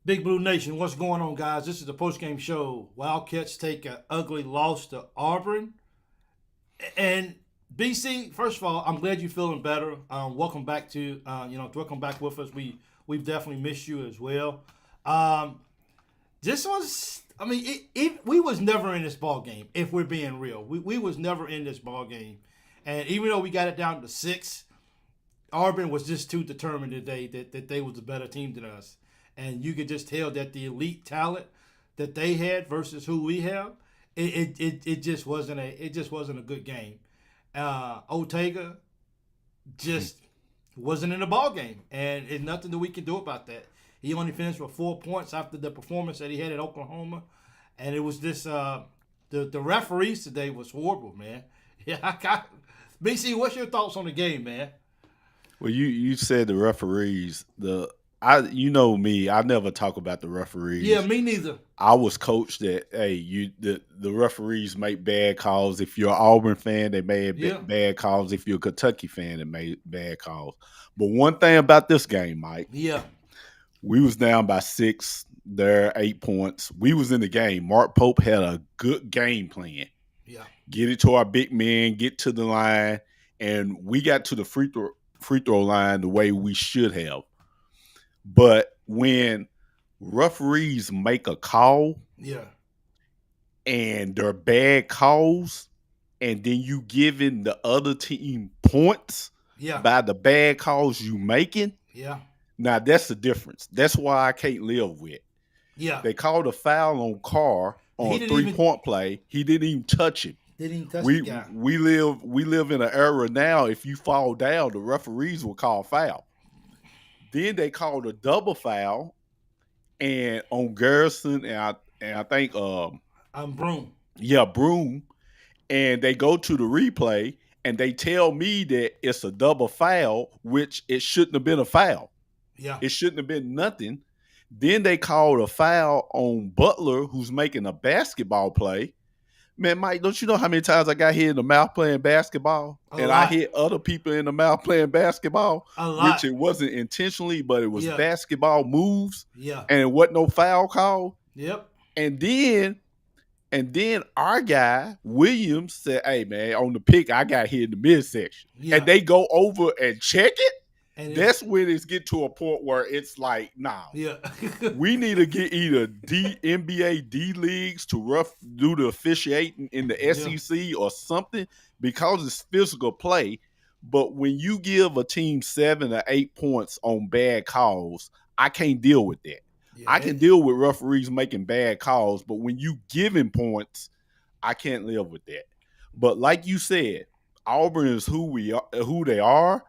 Big Blue Nation, what's going on, guys? This is the post-game show. Wildcats take an ugly loss to Auburn. And BC, first of all, I'm glad you're feeling better. Welcome back to welcome back with us. We've definitely missed you as well. Um, this was, I mean, we was never in this ball game. If we're being real, we was never in this ball game. And even though we got it down to 6, Auburn was just too determined today that they was a better team than us. And you could just tell that the elite talent that they had versus who we have, it just wasn't a good game. Ortega just wasn't in the ball game, and it's nothing that we can do about that. He only finished with 4 points after the performance that he had at Oklahoma, and it was this the referees today was horrible, man. Yeah, BC, what's your thoughts on the game, man? Well, you said the referees. You know me, I never talk about the Yeah, referees. me neither. I was coached that the referees make bad calls. If you're an Auburn fan, they made Yeah, bad calls. If you're a Kentucky fan, they made bad calls. But one thing about this game, Mike, yeah, we was down by 6. There 8 points. We was in the game. Mark Pope had a good game plan. yeah, Get it to our big men, get to the line, and we got to the free throw line the way we should have. But when referees make a call yeah, and they're bad calls, and then you giving the other team points yeah, by the bad calls you making, yeah, now that's the difference. That's why I can't live with. yeah. They called a foul on Carr And he on a didn't even 3-point play. He didn't even touch him. didn't even touch the We guy. we live in an era now. If you fall down, the referees will call foul. Then they called a double foul and on Garrison and I think I'm Broom. Broom, and they go to the replay and they tell me that it's a double foul, which it shouldn't have been a foul. Yeah, It shouldn't have been nothing. Then they called a foul on Butler, who's making a basketball play. Man, Mike, don't you know how many times I got hit in the mouth playing basketball? a And I lot, hit other people in the mouth playing basketball, a which lot. it wasn't intentionally, but it was Yeah, basketball moves, yeah, and it wasn't no foul call. yep, And then our guy, Williams, said, hey man, on the pick, I got hit in the midsection. And yeah. they go over and check it. And That's when it's get to a point where it's like, nah. yeah, We need to get either NBA D leagues to do the officiating in the yeah, SEC or something because it's physical play. But when you give a team 7 or 8 points on bad calls, I can't deal with that. I yeah. can deal with referees making bad calls, but when you giving points, I can't live with that. But like you said, Auburn is who they are.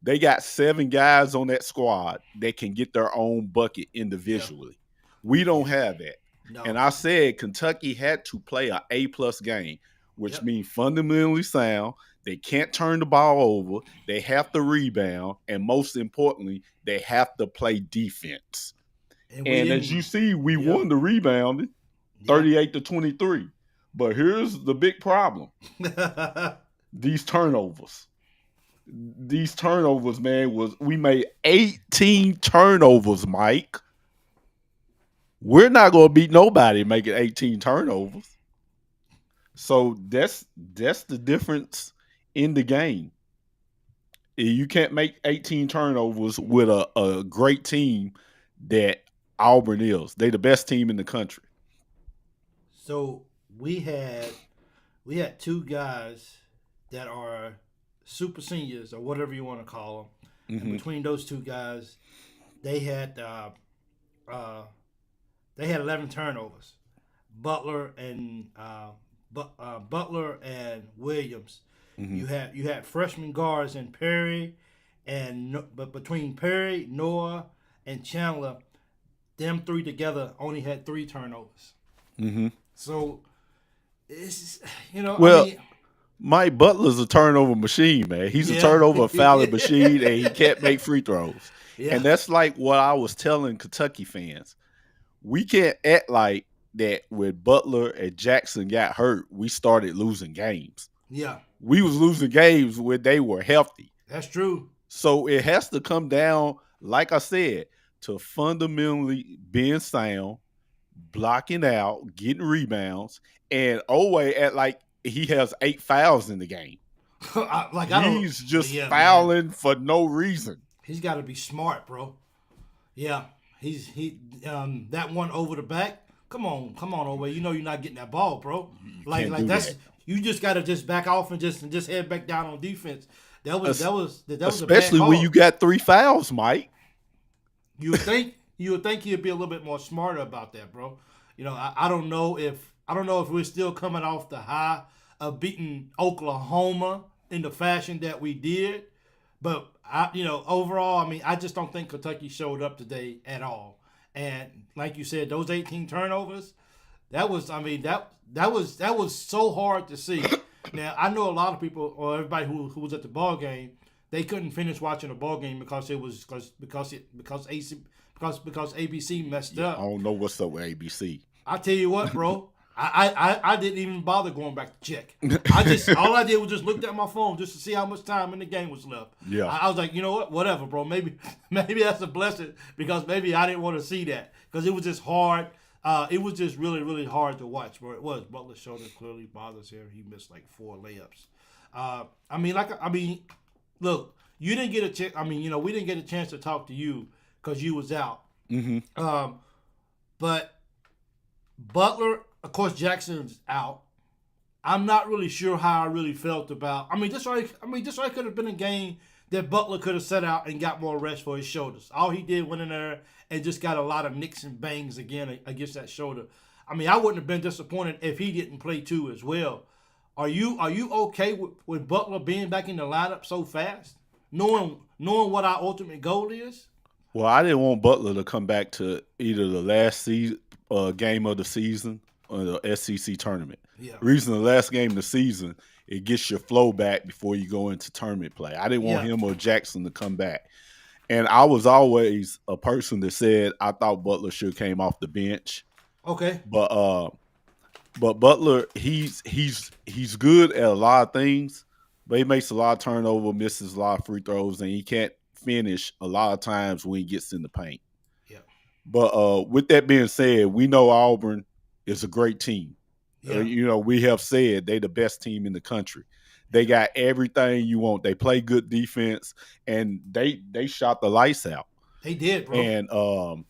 They got 7 guys on that squad that can get their own bucket Yeah. individually. We don't have that. And No. I said Kentucky had to play an A-plus game, which Yep. means fundamentally sound. They can't turn the ball over. They have to rebound. And most importantly, they have to play defense. And we And as you didn't. see, we Yep. won the rebounding Yeah. 38-23. But here's the big problem. These turnovers. These turnovers, man, we made 18 turnovers, Mike. We're not gonna beat nobody making 18 turnovers. So that's the difference in the game. You can't make 18 turnovers with a great team that Auburn is. They the best team in the country. So we had 2 guys that are super seniors or whatever you want to call them, and Mm-hmm. between those 2 guys, they had uh, they had 11 turnovers. Butler and Butler and Williams. Mm-hmm. You had freshman guards in Perry, but between Perry, Noah, and Chandler, them 3 together only had 3 turnovers. Mm-hmm. So it's I Well, mean, Mike Butler's a turnover machine, man. He's a yeah, turnover fouling machine, and he can't make free throws. yeah, And that's like what I was telling Kentucky fans. We can't act like that when Butler and Jackson got hurt, we started losing games. yeah. We was losing games when they were healthy. That's true. So it has to come down, like I said, to fundamentally being sound, blocking out, getting rebounds, and Oweh at like he has 8 fouls in the game. I don't. He's just Yeah, man. fouling for no reason. He's got to be smart, bro. Yeah, that one over the back. Come on, Oweh. You know you're not getting that ball, bro. You Like can't like do that's that. you just got to just back off and just head back down on defense. That was a bad Especially when you call. got 3 fouls, Mike. You would think he'd be a little bit more smarter about that, bro. I don't know if we're still coming off the high of beating Oklahoma in the fashion that we did, but overall, I mean, I just don't think Kentucky showed up today at all. And like you said, those 18 turnovers, that was, I mean, that was so hard to see. Now I know a lot of people or everybody who was at the ball game, they couldn't finish watching the ball game because it was because ABC messed I up. don't know what's up with ABC. I tell you what, bro. I didn't even bother going back to check. All I did was just looked at my phone just to see how much time in the game was left. Yeah. I was like, you know what, whatever, bro. Maybe that's a blessing because maybe I didn't want to see that because it was just hard. It was just really, really hard to watch, bro. It was. Butler's shoulder clearly bothers him. He missed like 4 layups. Look, you didn't get a chance. We didn't get a chance to talk to you because you was out. Mm-hmm. But Butler, of course, Jackson's out. I'm not really sure how I really felt about. This could have been a game that Butler could have set out and got more rest for his shoulders. All he did went in there and just got a lot of nicks and bangs again against that shoulder. I wouldn't have been disappointed if he didn't play too as well. Are you okay with Butler being back in the lineup so fast, knowing what our ultimate goal is? Well, I didn't want Butler to come back to either the last game of the season or the SEC tournament. Yeah. Reason the last game of the season, it gets your flow back before you go into tournament play. I didn't want him or Jackson to come back. And I was always a person that said I thought Butler should have came off the bench. Okay. But Butler, he's good at a lot of things, but he makes a lot of turnover, misses a lot of free throws, and he can't finish a lot of times when he gets in the paint. Yeah. But with that being said, we know Auburn is a great team. Yeah. We have said they the best team in the country. They got everything you want. They play good defense, and they shot the lights out. They did, bro.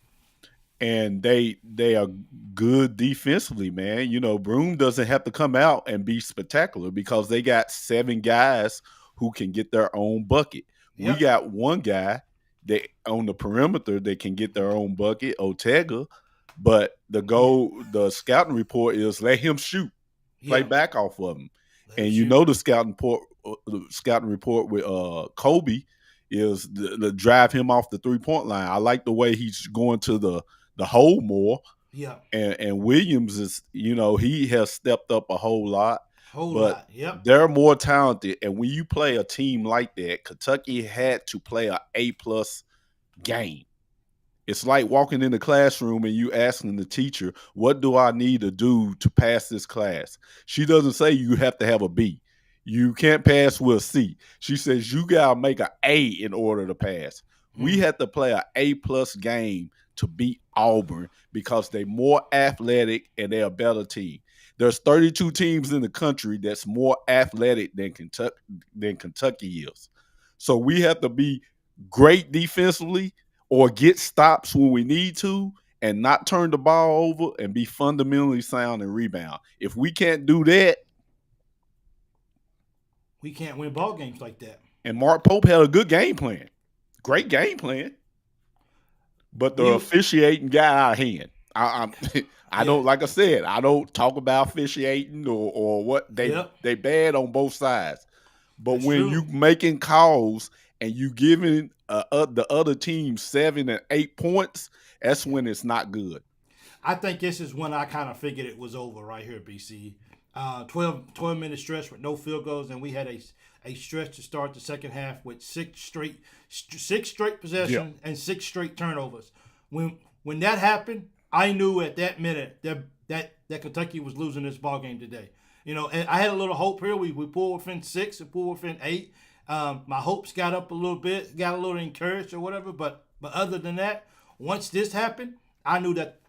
And they are good defensively, man. Broome doesn't have to come out and be spectacular because they got 7 guys who can get their own bucket. Yep. We got one guy that on the perimeter that can get their own bucket, '𝐀𝐫𝐭𝐒𝐜𝐢𝐞𝐳𝐜. But the scouting report is let him shoot, play back off of him. The scouting report with Kobe is to drive him off the 3-point line. I like the way he's going to the hole more. Yeah. And Williams is, he has stepped up a whole lot. Yep. They're more talented. And when you play a team like that, Kentucky had to play an A+ game. It's like walking in the classroom and you asking the teacher, what do I need to do to pass this class? She doesn't say you have to have a B. You can't pass with a C. She says you got to make an A in order to pass. We had to play an A+ game to beat Auburn because they're more athletic and they're a better team. There's 32 teams in the country that's more athletic than Kentucky is. So we have to be great defensively or get stops when we need to and not turn the ball over and be fundamentally sound and rebound. If we can't do that, we can't win ball games like that. And Mark Pope had a good game plan. Great game plan. But the officiating got out of hand. I don't, like I said, I don't talk about officiating or what they bad on both sides. But That's when true. you making calls and you giving the other team 7 and 8 points, that's when it's not good. I think this is when I kind of figured it was over right here, BC. 12-minute stretch with no field goals, and we had a stretch to start the second half with 6 straight possessions and 6 straight turnovers. When that happened, I knew at that minute that Kentucky was losing this ball game today. And I had a little hope here. We pulled within 6 and pulled within 8. My hopes got up a little bit, got a little encouraged or whatever. But other than that, once this happened, I knew that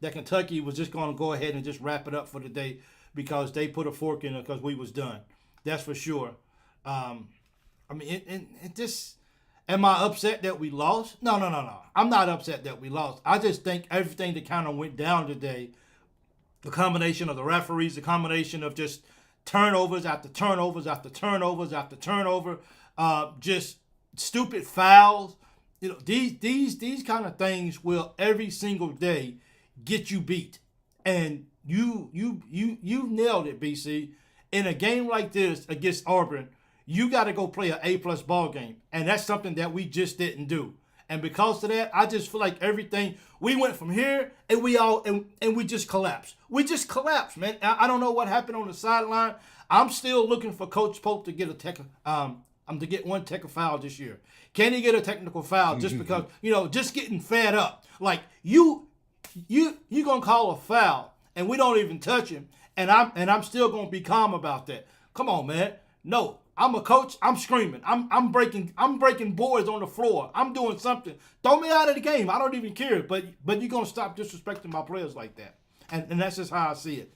Kentucky was just going to go ahead and just wrap it up for the day because they put a fork in it because we was done. That's for sure. I mean, it just. Am I upset that we lost? No. I'm not upset that we lost. I just think everything that kind of went down today, the combination of the referees, the combination of just turnovers after turnovers after turnovers after turnover, just stupid fouls. You know, these kind of things will every single day get you beat. And you nailed it, BC. In a game like this against Auburn, you got to go play an A-plus ball game. And that's something that we just didn't do. And because of that, I just feel like everything, we went from here and we just collapsed. We just collapsed, man. I don't know what happened on the sideline. I'm still looking for Coach Pope to get to get one technical foul this year. Can he get a technical foul just because, just getting fed up. Like you gonna call a foul and we don't even touch him, and I'm still gonna be calm about that. Come on, man. No. I'm a coach. I'm screaming. I'm breaking boards on the floor. I'm doing something. Throw me out of the game. I don't even care. But you're gonna stop disrespecting my players like that. And that's just how I see it.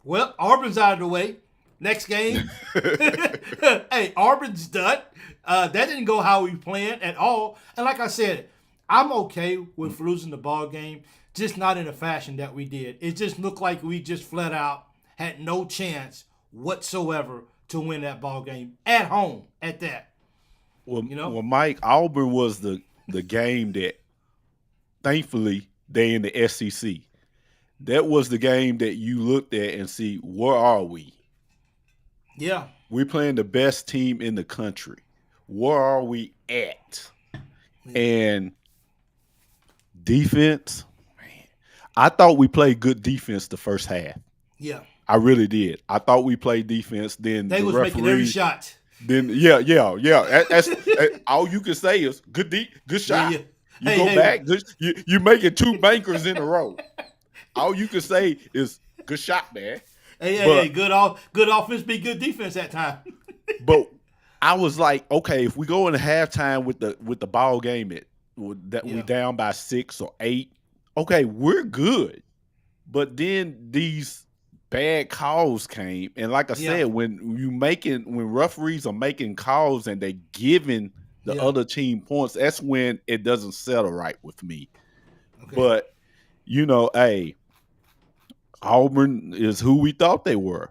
Well, Auburn's out of the way. Next game. Hey, Auburn's done. That didn't go how we planned at all. And like I said, I'm okay with losing the ball game, just not in the fashion that we did. It just looked like we just flat out had no chance whatsoever to win that ball game at home at that. Well, Mike, Auburn was the game that, thankfully, they in the SEC. That was the game that you looked at and see, where are we? Yeah. We're playing the best team in the country. Where are we at? Yeah. And defense, man, I thought we played good defense the first half. Yeah. I really did. I thought we played defense. Then they was making every shot. Then yeah. That's all you can say is good shot. Yeah. You go back. Good, you making two bankers in a row. All you can say is good shot, man. Hey, good offense, be good defense that time. But I was like, okay, if we go into halftime with the ball game we down by 6 or 8, okay, we're good. But then these bad calls came, and like I said, when referees are making calls and they giving the other team points, that's when it doesn't settle right with me. Okay. But hey, Auburn is who we thought they were.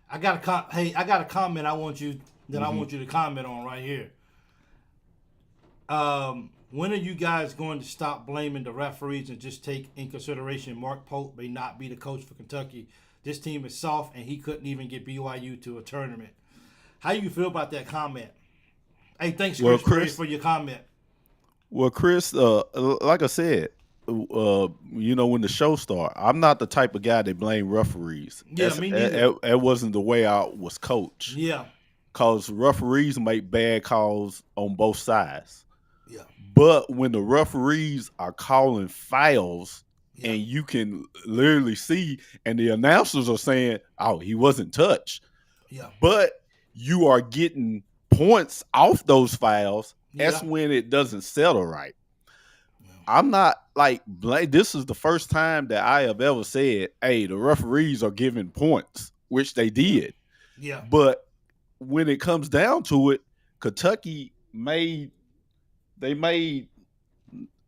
I got a comment I want you to comment on right here. When are you guys going to stop blaming the referees and just take in consideration Mark Pope may not be the coach for Kentucky? This team is soft, and he couldn't even get BYU to a tournament. How you feel about that comment? Hey, thanks, Chris, for your comment. Well, Chris, like I said, when the show started, I'm not the type of guy that blame referees. Yeah, me neither. That wasn't the way I was coached. Yeah. Because referees make bad calls on both sides. Yeah. But when the referees are calling fouls, and you can literally see, and the announcers are saying, oh, he wasn't touched. Yeah. But you are getting points off those fouls. That's when it doesn't settle right. Yeah. I'm not this is the first time that I have ever said, hey, the referees are giving points, which they did. Yeah. But when it comes down to it, Kentucky made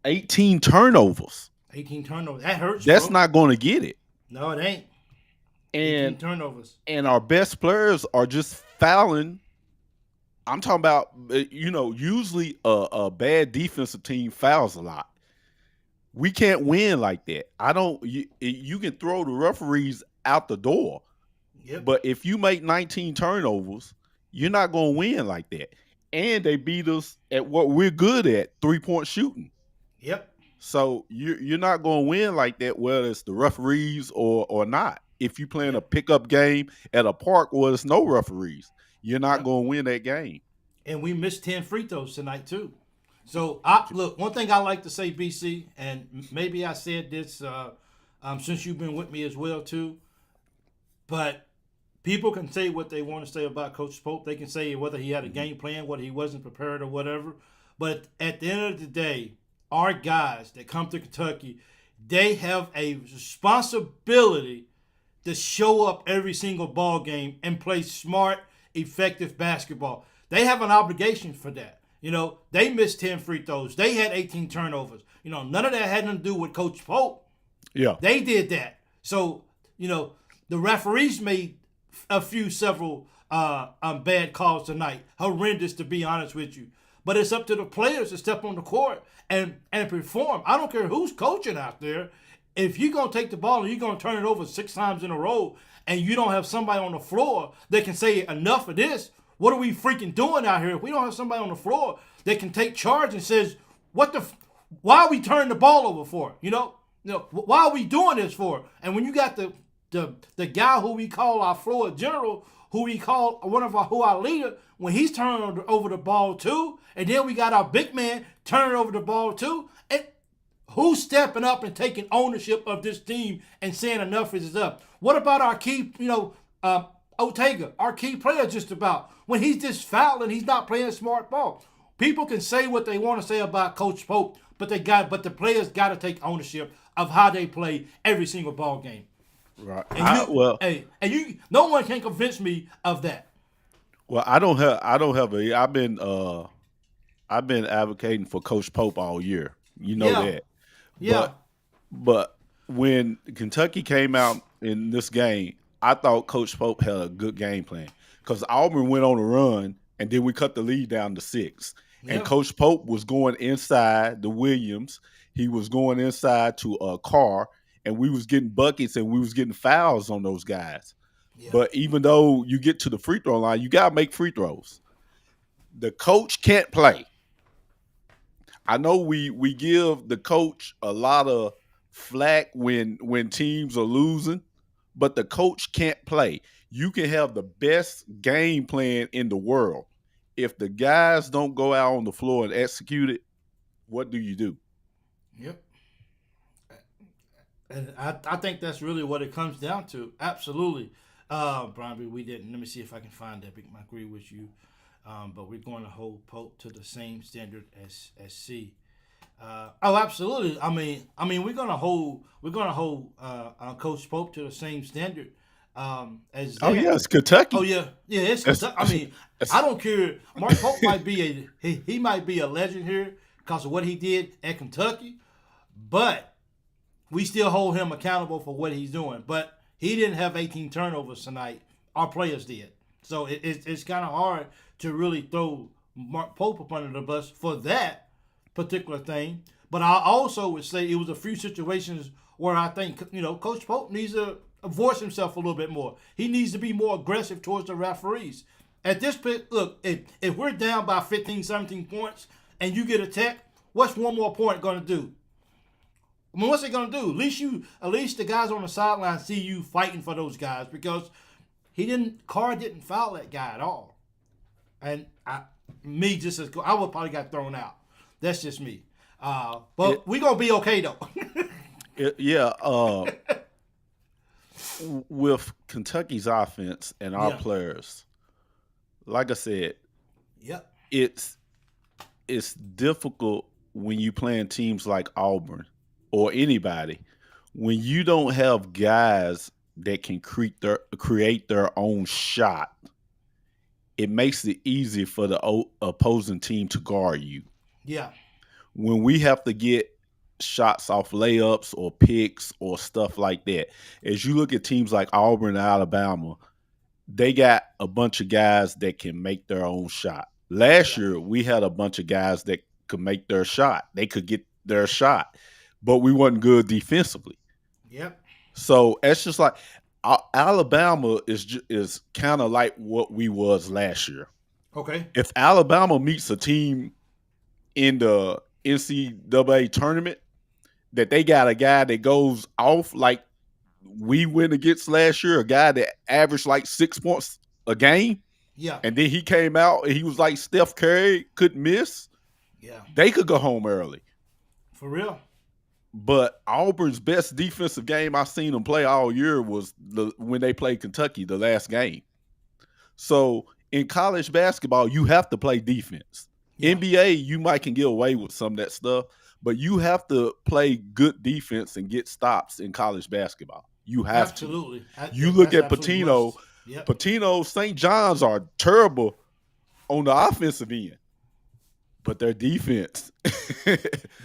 18 turnovers. 18 turnovers. That hurts. That's not going to get it. No, it ain't. And 18 turnovers. And our best players are just fouling. I'm talking about, usually a bad defensive team fouls a lot. We can't win like that. You can throw the referees out the door. Yep. But if you make 19 turnovers, you're not going to win like that. And they beat us at what we're good at, 3-point shooting. Yep. So you're not going to win like that, whether it's the referees or not. If you're playing a pickup game at a park where there's no referees, you're not going to win that game. And we missed 10 free throws tonight too. So look, one thing I like to say, BC, and maybe I said this since you've been with me as well too, but people can say what they want to say about Coach Pope. They can say whether he had a game plan, whether he wasn't prepared or whatever. But at the end of the day, our guys that come to Kentucky, they have a responsibility to show up every single ball game and play smart, effective basketball. They have an obligation for that. They missed 10 free throws. They had 18 turnovers. None of that had nothing to do with Coach Pope. Yeah. They did that. So, the referees made several bad calls tonight. Horrendous, to be honest with you. But it's up to the players to step on the court and perform. I don't care who's coaching out there. If you're going to take the ball and you're going to turn it over 6 times in a row and you don't have somebody on the floor that can say enough of this, what are we freaking doing out here? If we don't have somebody on the floor that can take charge and says, why are we turning the ball over for? Why are we doing this for? And when you got the guy who we call our floor general, who we call our leader, when he's turning over the ball too, and then we got our big man turning over the ball too, and who's stepping up and taking ownership of this team and saying enough is up? What about our key, Ortega, our key player just about, when he's just fouling, he's not playing smart ball. People can say what they want to say about Coach Pope, but the players got to take ownership of how they play every single ball game. Right. No one can convince me of that. Well, I've been advocating for Coach Pope all year. That. Yeah. But when Kentucky came out in this game, I thought Coach Pope had a good game plan because Auburn went on a run and then we cut the lead down to 6. Yeah. And Coach Pope was going inside the Williams. He was going inside to a Carr, and we was getting buckets and we was getting fouls on those guys. Yeah. But even though you get to the free throw line, you got to make free throws. The coach can't play. I know we give the coach a lot of flack when teams are losing, but the coach can't play. You can have the best game plan in the world. If the guys don't go out on the floor and execute it, what do you do? Yep. And I think that's really what it comes down to. Absolutely. Brian, we didn't. Let me see if I can find that. I agree with you. But we're going to hold Pope to the same standard as C. Absolutely. I mean, we're gonna hold Coach Pope to the same standard as. Oh yeah, it's Kentucky. Oh yeah, it's Kentucky. I mean, I don't care. Mark Pope might be he might be a legend here because of what he did at Kentucky, but we still hold him accountable for what he's doing. But he didn't have 18 turnovers tonight. Our players did. So it's kind of hard to really throw Mark Pope up under the bus for that particular thing. But I also would say it was a few situations where I think, Coach Pope needs to voice himself a little bit more. He needs to be more aggressive towards the referees. At this point, look, if we're down by 15, 17 points and you get a tech, what's one more point going to do? I mean, what's it going to do? At least the guys on the sideline see you fighting for those guys because Carr didn't foul that guy at all. And I would probably got thrown out. That's just me. But we're going to be okay, though. With Kentucky's offense and our players, like I said, it's difficult when you playing teams like Auburn or anybody when you don't have guys that can create their own shot. It makes it easy for the opposing team to guard you. Yeah. When we have to get shots off layups or picks or stuff like that, as you look at teams like Auburn and Alabama, they got a bunch of guys that can make their own shot. Last year, we had a bunch of guys that could make their shot. They could get their shot, but we wasn't good defensively. Yep. So it's just like Alabama is kind of like what we was last year. Okay. If Alabama meets a team in the NCAA tournament that they got a guy that goes off like we went against last year, a guy that averaged like 6 points a game. Yeah. And then he came out and he was like Steph Curry, couldn't miss. Yeah. They could go home early. For real. But Auburn's best defensive game I've seen them play all year was when they played Kentucky, the last game. So in college basketball, you have to play defense. Yeah. NBA, you might can get away with some of that stuff, but you have to play good defense and get stops in college basketball. You have to. Absolutely. You look That's at absolutely Patino. must. Yep. Patino, St. John's are terrible on the offensive end, but their defense,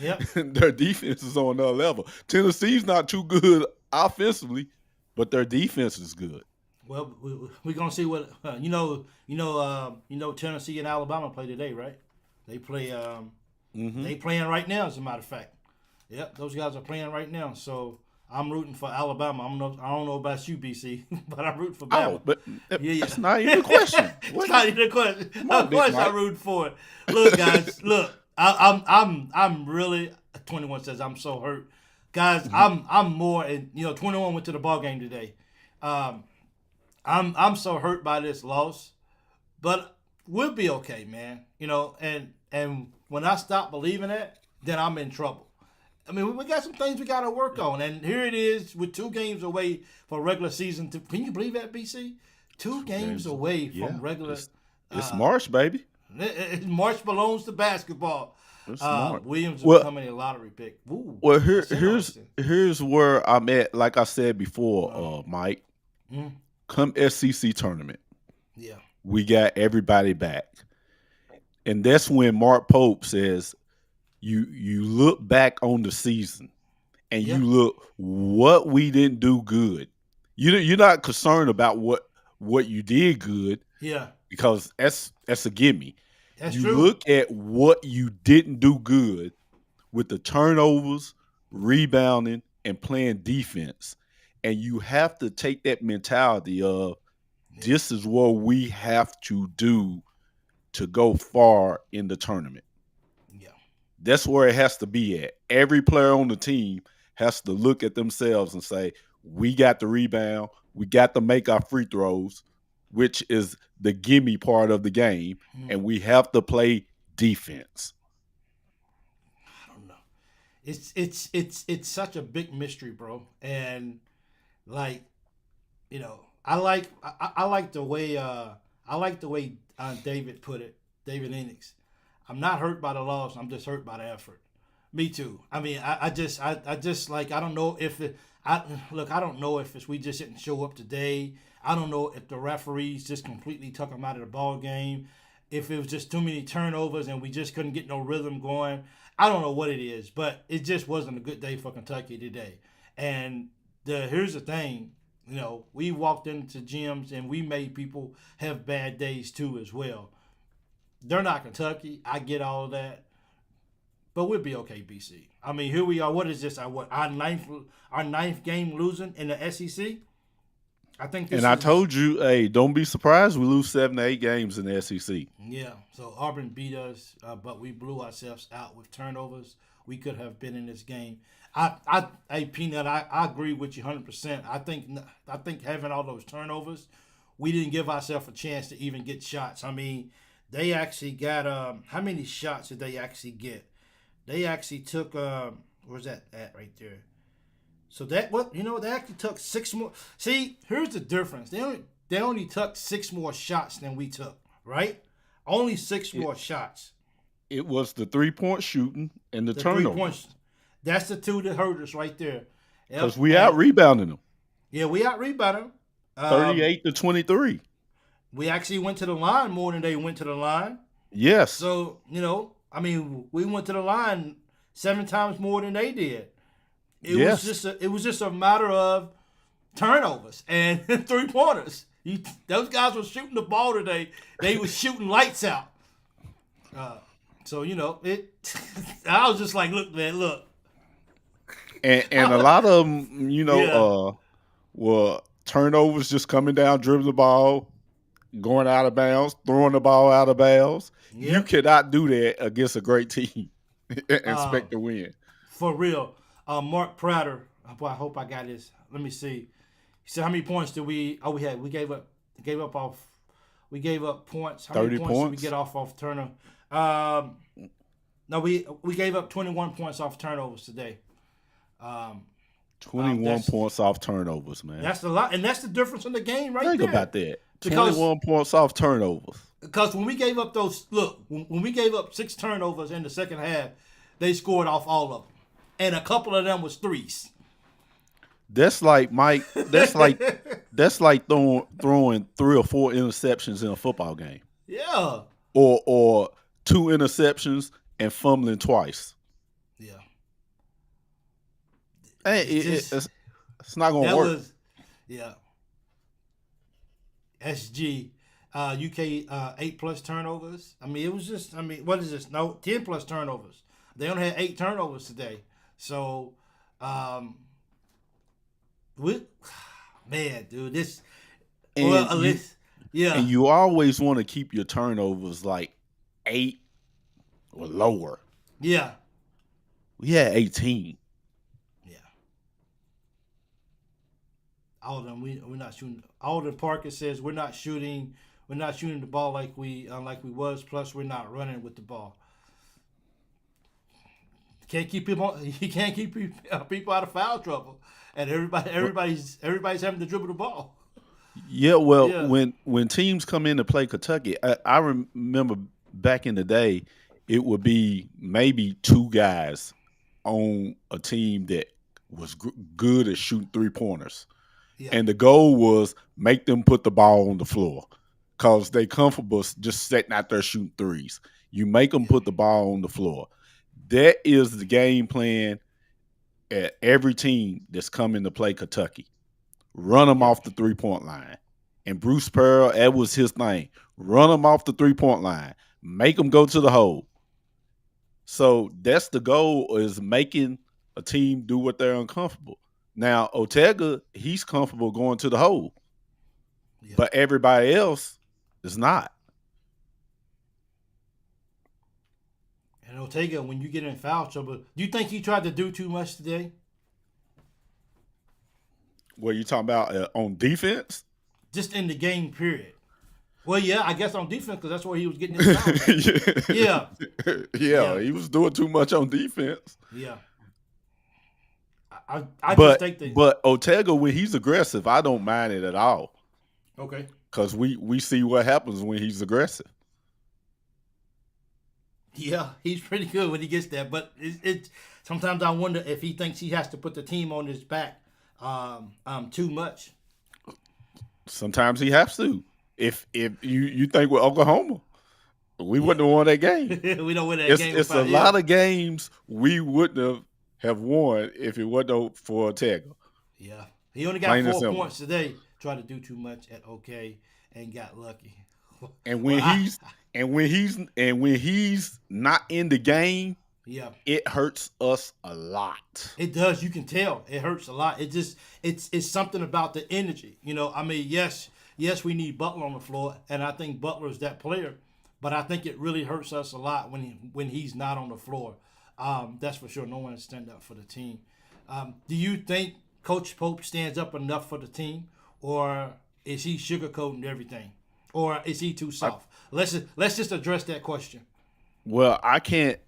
Yep. their defense is on another level. Tennessee's not too good offensively, but their defense is good. Well, we're gonna see what Tennessee and Alabama play today, right? They play. They playing right now, as a matter of fact. Yep, those guys are playing right now. So I'm rooting for Alabama. I don't know about you, BC, but I'm rooting for Bama. Oh, but Yeah. that's not even a question. It's not even a question. Come on, Of course, Big Mike. I'm rooting for it. Look, guys, look, I'm really. 21 says I'm so hurt, guys. I'm more, and 21 went to the ball game today. I'm so hurt by this loss, but we'll be okay, man. And when I stop believing that, then I'm in trouble. I mean, we got some things we got to work on, and here it is with 2 games away for regular season. Can you believe that, BC? 2 games away from regular. It's March, baby. March belongs to basketball. It's March. Williams is becoming a lottery pick. Ooh, Well, here's where I'm at. Like I said before, Mike. Come SEC tournament, yeah, we got everybody back, and that's when Mark Pope says, "You look back on the season, and you look what we didn't do good. You're not concerned about what you did good, because that's a gimme. That's you true. Look at what you didn't do good with the turnovers, rebounding, and playing defense." And you have to take that mentality of this is what we have to do to go far in the tournament. Yeah. That's where it has to be at. Every player on the team has to look at themselves and say, we got the rebound, we got to make our free throws, which is the gimme part of the game, and we have to play defense. I don't know. It's such a big mystery, bro. And I like the way David put it. David Enix. I'm not hurt by the loss. I'm just hurt by the effort. Me too. I mean, I just like, I don't know if I don't know if it's we just didn't show up today. I don't know if the referees just completely took them out of the ball game. If it was just too many turnovers and we just couldn't get no rhythm going. I don't know what it is, but it just wasn't a good day for Kentucky today. And here's the thing, we walked into gyms and we made people have bad days too as well. They're not Kentucky. I get all of that. But we'll be okay, BC. I mean, here we are. What is this? Our ninth game losing in the SEC? I think this I told you, hey, don't be surprised we lose 7 to 8 games in the SEC. Yeah, so Auburn beat us, but we blew ourselves out with turnovers. We could have been in this game. Hey, Peanut, I agree with you 100%. I think having all those turnovers, we didn't give ourselves a chance to even get shots. I mean, they actually got how many shots did they actually get? They actually took where's that at right there? So they actually took 6 more. See, here's the difference. They only took 6 more shots than we took, right? Only 6 more shots. It was the 3-point shooting and the turnover. 3 points. That's the 2 that hurt us right there. Because we out rebounding them. Yeah, we out rebounding them. 38 to 23. We actually went to the line more than they went to the line. Yes. So, I mean, we went to the line 7 times more than they did. It was just a matter of turnovers and 3-pointers. Those guys were shooting the ball today. They were shooting lights out. So I was just like, look, man, look. And a lot of them, were turnovers, just coming down, dribbling the ball, going out of bounds, throwing the ball out of bounds. Yep. You cannot do that against a great team and expect to win. For real. Mark Prater, I hope I got this. Let me see. He said, how many points did we? Oh, we gave up points. How 30 many points did we points? get off turnover? No, we gave up 21 points off turnovers today. 21 points off turnovers, man. That's a lot, and that's the difference in the game, right there. Think about that. because 21 points off turnovers. because when we gave up when we gave up 6 turnovers in the second half, they scored off all of them, and a couple of them was threes. That's like Mike. That's like throwing 3 or 4 interceptions in a football game, Yeah, or 2 interceptions and fumbling twice. yeah. Hey, it's not gonna That work. was yeah. SG, UK 8+ turnovers. I mean, it was just. I mean, what is this? No, 10+ turnovers. They only had 8 turnovers today. So, we, man, dude, this. And Well, at you, least, yeah, and you always want to keep your turnovers like 8 or lower. yeah, We had 18. yeah. Alden, we're not shooting. Alden Parker says we're not shooting. We're not shooting the ball like we was. Plus, we're not running with the ball. Can't keep people. He can't keep people out of foul trouble, and everybody's having to dribble the ball. Yeah, well, Yeah. when teams come in to play Kentucky, I remember back in the day, it would be maybe 2 guys on a team that was good at shooting 3-pointers. Yeah. And the goal was make them put the ball on the floor because they comfortable just sitting out there shooting threes. You make them put the ball on the floor. That is the game plan at every team that's coming to play Kentucky. Run them off the 3-point line. And Bruce Pearl, that was his thing. Run them off the 3-point line. Make them go to the hole. So that's the goal, is making a team do what they're uncomfortable. Now, Ortega, he's comfortable going to the hole. Yeah. But everybody else is not. And Ortega, when you get in foul trouble, do you think he tried to do too much today? What are you talking about on defense? Just in the game period. Well, yeah, I guess on defense because that's where he was getting his fouls. Yeah. Yeah, he was doing too much on defense. Yeah. I just think that. But Ortega, when he's aggressive, I don't mind it at all. Okay. Because we see what happens when he's aggressive. Yeah, he's pretty good when he gets there. But it sometimes I wonder if he thinks he has to put the team on his back too much. Sometimes he has to. If you think with Oklahoma, we wouldn't have won that game. We don't win that game. It's a lot of games we wouldn't have won if it wasn't for Ortega. Yeah, he only got 4 points today. Tried to do too much at OK and got lucky. And when he's not in the game, yeah, it hurts us a lot. It does. You can tell it hurts a lot. It just it's something about the energy. You know, I mean, yes, we need Butler on the floor, and I think Butler is that player. But I think it really hurts us a lot when he's not on the floor. That's for sure. No one is standing up for the team. Do you think Coach Pope stands up enough for the team, or is he sugarcoating everything, or is he too soft? Let's just address that question. Well, I can't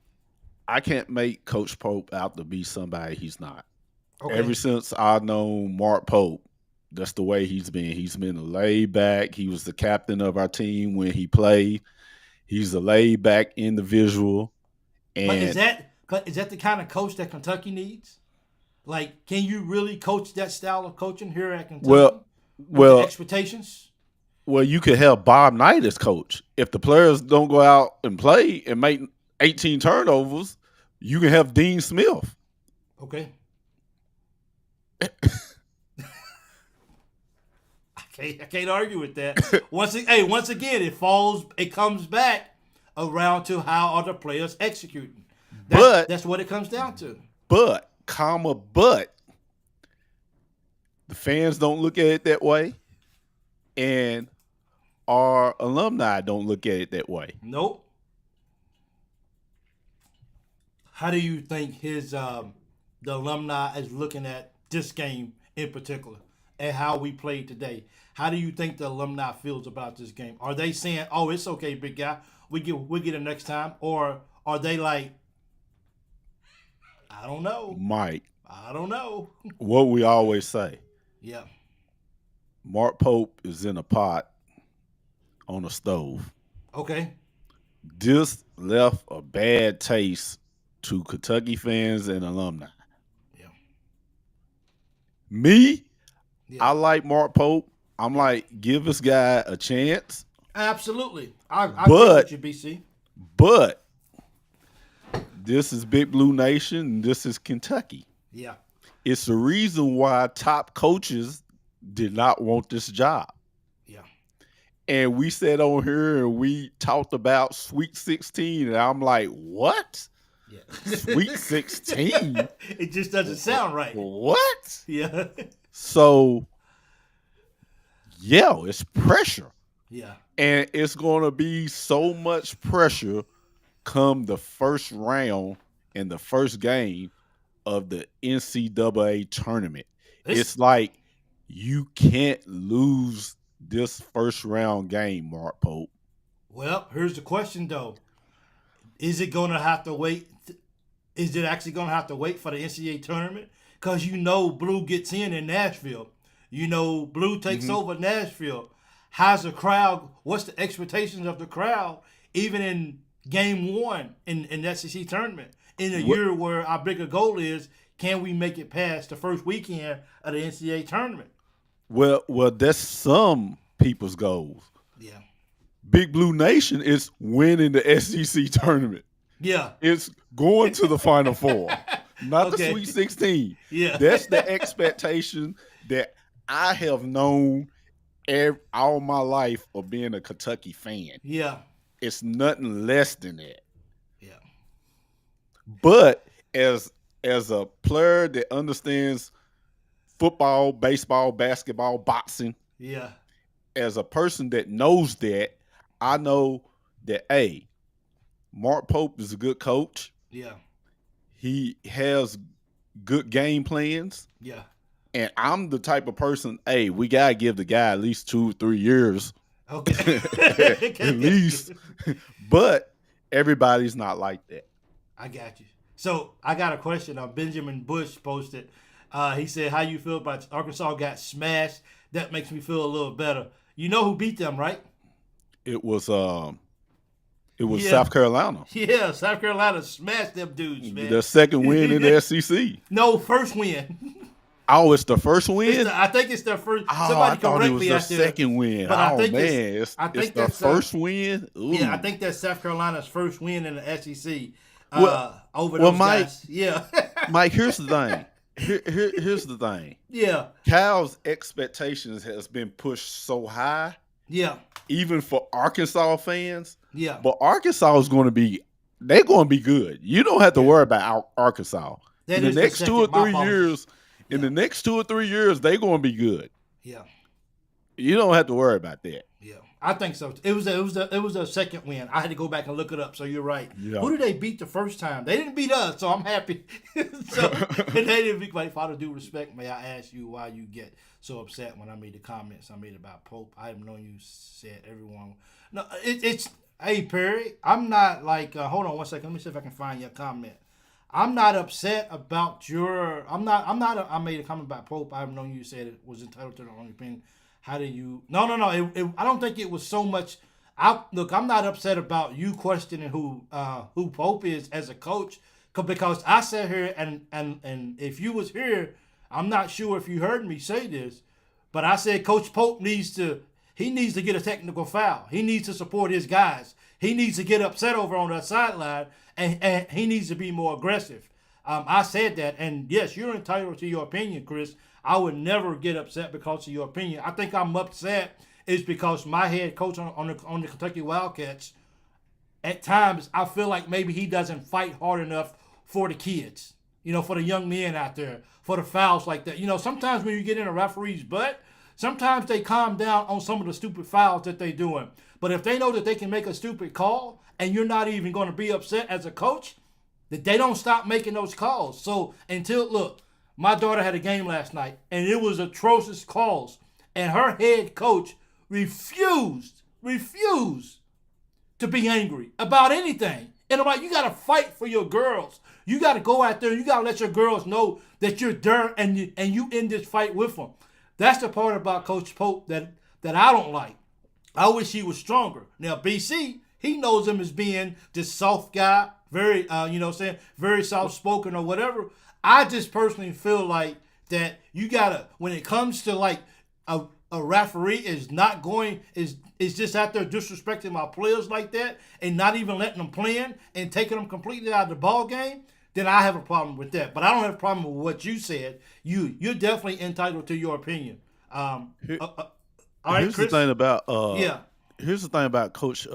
make Coach Pope out to be somebody he's not. Okay. Ever since I've known Mark Pope, that's the way he's been. He's been laid back. He was the captain of our team when he played. He's a laid back individual. And but is that the kind of coach that Kentucky needs? Like, can you really coach that style of coaching here at Kentucky? Well, expectations. Well, you could have Bob Knight as coach. If the players don't go out and play and make 18 turnovers, you can have Dean Smith. Okay. I can't argue with that. Once again, it comes back around to how other players executing. That's what it comes down to. But the fans don't look at it that way, and our alumni don't look at it that way. Nope. How do you think the alumni is looking at this game in particular and how we played today? How do you think the alumni feels about this game? Are they saying, "Oh, it's okay, big guy, we'll get it next time," or are they like, "I don't know, Mike, I don't know"? What we always say. Yeah. Mark Pope is in a pot on a stove. Okay. This left a bad taste to Kentucky fans and alumni. Yeah. Me, Yeah. I like Mark Pope. I'm like, give this guy a chance. Absolutely. I agree But with you, BC. But this is Big Blue Nation and this is Kentucky. Yeah. It's the reason why top coaches did not want this job. Yeah. And we sat on here and we talked about Sweet 16, and I'm like, what? Yeah. Sweet 16? It just doesn't sound right. What? Yeah. So, yeah, it's pressure. Yeah. And it's going to be so much pressure come the first round and the first game of the NCAA tournament. It's like you can't lose this first round game, Mark Pope. Well, here's the question, though. Is it going to have to wait? Is it actually going to have to wait for the NCAA tournament? Because Blue gets in Nashville. Blue takes over Nashville. How's the crowd? What's the expectations of the crowd, even in game one in the SEC tournament? In a year where our bigger goal is, can we make it past the first weekend of the NCAA tournament? Well, that's some people's goals. Yeah. Big Blue Nation is winning the SEC tournament. Yeah. It's going to the Final Four, not the Sweet 16. Yeah. That's the expectation that I have known all my life of being a Kentucky fan. Yeah. It's nothing less than that. Yeah. But as a player that understands football, baseball, basketball, boxing, yeah, as a person that knows that, I know that, hey, Mark Pope is a good coach. Yeah. He has good game plans. Yeah. And I'm the type of person, hey, we got to give the guy at least 2 or 3 years. Okay. At least. But everybody's not like that. I got you. So I got a question. Benjamin Bush posted. He said, how you feel about Arkansas got smashed? That makes me feel a little better. You know who beat them, right? It was South Carolina. Yeah, South Carolina smashed them dudes, man. The second win in the SEC. No, first win. Oh, it's the first win? I think it's their first. Oh, somebody I thought it was the second win. But I think it's the first win? Ooh. Yeah, I think that's South Carolina's first win in the SEC over those Mike, guys. Yeah. Mike, here's the thing. Here's the thing. Yeah. Cal's expectations has been pushed so high. Yeah. Even for Arkansas fans. Yeah. But Arkansas is going to be – they're going to be good. You don't have to worry about Arkansas. In the next 2 or 3 years – in the next 2 or 3 years, they're going to be good. Yeah. You don't have to worry about that. Yeah. I think so. It was a second win. I had to go back and look it up, so you're right. Yeah. Who did they beat the first time? They didn't beat us, so I'm happy. And they didn't beat my father. Due respect, may I ask you why you get so upset when I made the comments I made about Pope? I have known you said everyone. No, it's hey Perry. I'm not like. Hold on one second. Let me see if I can find your comment. I'm not upset about your. I made a comment about Pope. I've known you said it was entitled to their own opinion. How do you? No. I don't think it was so much. I'm not upset about you questioning who Pope is as a coach, because I sat here and if you was here, I'm not sure if you heard me say this, but I said Coach Pope needs to get a technical foul. He needs to support his guys. He needs to get upset over on that sideline, and he needs to be more aggressive. I said that, and yes, you're entitled to your opinion, Chris. I would never get upset because of your opinion. I think I'm upset is because my head coach on the Kentucky Wildcats, at times I feel like maybe he doesn't fight hard enough for the kids, for the young men out there, for the fouls like that. Sometimes when you get in a referee's butt, sometimes they calm down on some of the stupid fouls that they're doing. But if they know that they can make a stupid call and you're not even going to be upset as a coach, that they don't stop making those calls. So look, my daughter had a game last night and it was atrocious calls. And her head coach refused to be angry about anything. And I'm like, you got to fight for your girls. You got to go out there and you got to let your girls know that you're there and you in this fight with them. That's the part about Coach Pope that I don't like. I wish he was stronger. Now, BC, he knows him as being this soft guy, very, very soft spoken or whatever. I just personally feel like that you gotta, when it comes to like a referee is just out there disrespecting my players like that and not even letting them play in and taking them completely out of the ball game, then I have a problem with that. But I don't have a problem with what you said. You're definitely entitled to your opinion. All right, Here's Chris? the thing about Yeah. Here's the thing about Coach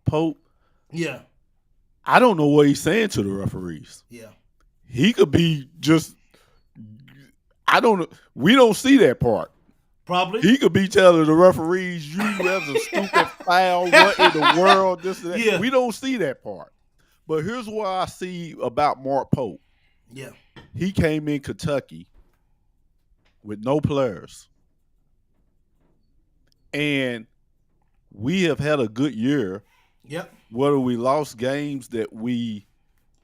Pope. Yeah. I don't know what he's saying to the referees. Yeah. He could be just. I don't know. We don't see that part. Probably. He could be telling the referees, "You as a stupid foul. What in the world?" This and that. Yeah. We don't see that part. But here's what I see about Mark Pope. Yeah. He came in Kentucky with no players. And we have had a good year. Yep. Whether we lost games that we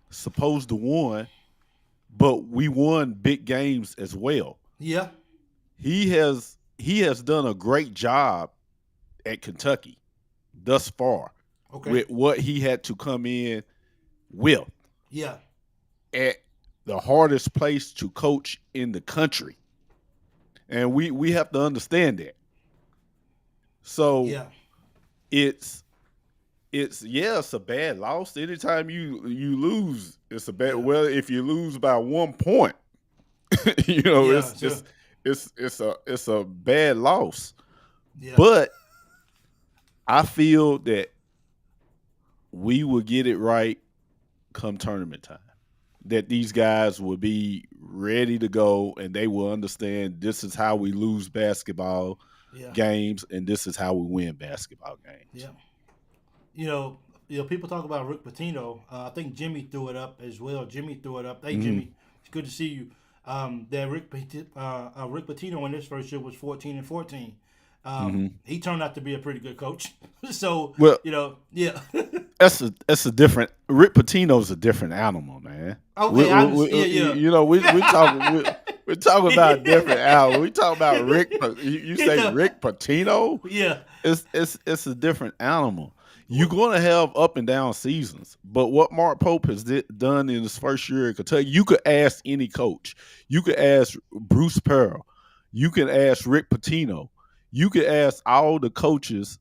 supposed to won, but we won big games as well. Yeah. He has done a great job at Kentucky thus far with what he had to come in with. Yeah. At the hardest place to coach in the country. And we have to understand that. So yeah. it's a bad loss. Anytime you lose, it's a bad. Well, if you lose by 1 point, it's a bad loss. Yeah. But I feel that we will get it right come tournament time. That these guys will be ready to go and they will understand this is how we lose basketball games and this is how we win basketball games. Yeah. People talk about Rick Pitino. I think Jimmy threw it up as well. Jimmy threw it up. Hey, Jimmy, it's good to see you. That Rick Pitino in his first year was 14-14. He turned out to be a pretty good coach. So, yeah. That's a different. Rick Pitino's a different animal, man. Okay, we're talking about a different animal. We talking about Rick. You say Rick Pitino? Yeah, it's a different animal. You're going to have up and down seasons, but what Mark Pope has done in his first year at Kentucky, you could ask any coach. You could ask Bruce Pearl. You can ask Rick Pitino. You could ask all the coaches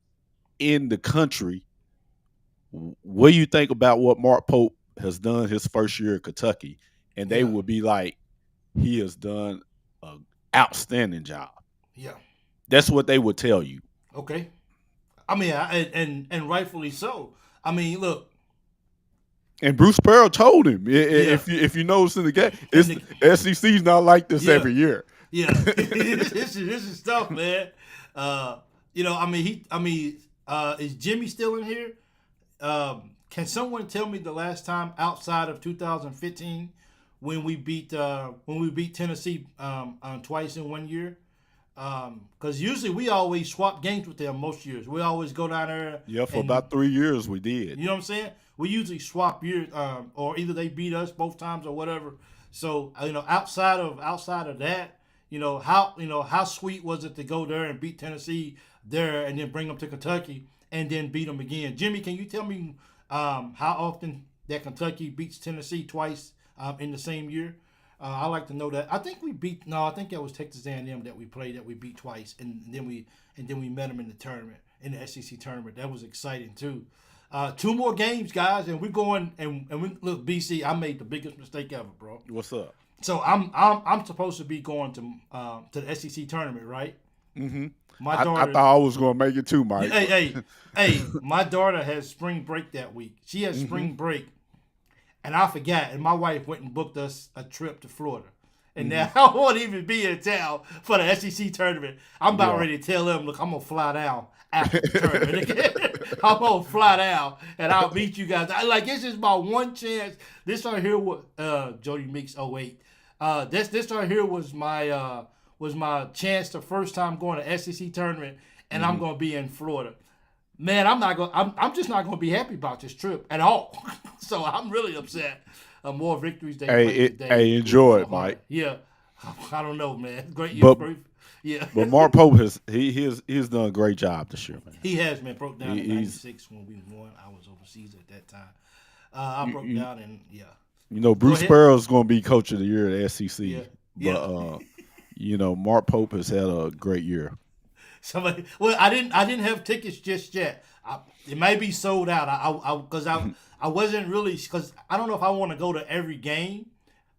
in the country, what do you think about what Mark Pope has done his first year at Kentucky? And they would be like, he has done an outstanding job. Yeah. That's what they would tell you. Okay. I mean, and rightfully so. I mean, look. And Bruce Pearl told him, if you notice in the game, SEC's not like this every year. Yeah. this is tough, man. Is Jimmy still in here? Can someone tell me the last time outside of 2015 when we beat Tennessee twice in 1 year? Because usually we always swap games with them most years. We always go down there. Yeah, for about 3 years we did. You know what I'm saying? We usually swap years, or either they beat us both times or whatever. So outside of that, how sweet was it to go there and beat Tennessee there and then bring them to Kentucky and then beat them again? Jimmy, can you tell me how often that Kentucky beats Tennessee twice in the same year? I like to know that. I think that was Texas A&M that we played that we beat twice, and then we met them in the tournament, in the SEC tournament. That was exciting too. 2 more games, guys, and we're going. And we look, BC. I made the biggest mistake ever, bro. What's up? So I'm supposed to be going to the SEC tournament, right? Mm-hmm. My daughter. I thought I was going to make it too, Mike. Hey! My daughter has spring break that week. She has spring break. And I forgot, and my wife went and booked us a trip to Florida. And now I won't even be in town for the SEC tournament. I'm about ready to tell them, look, I'm going to fly down after the tournament. I'm going to fly down, and I'll meet you guys. This is my one chance. This right here was Jody Meeks 08. This right here was my chance the first time going to SEC tournament, and I'm going to be in Florida. Man, I'm just not going to be happy about this trip at all. So I'm really upset. More victories they played today. Hey, enjoy it, Mike. Yeah, I don't know, man. Great year. Yeah. But Mark Pope he's done a great job this year, man. He has been broke down in He's '96 when we won. I was overseas at that time. I you, broke you, down and yeah. you know Go Bruce ahead. Sparrow's going to be coach of the year at SEC, Yeah. but Yeah. Mark Pope has had a great year. Somebody. Well, I didn't have tickets just yet. It may be sold out. I wasn't really because I don't know if I want to go to every game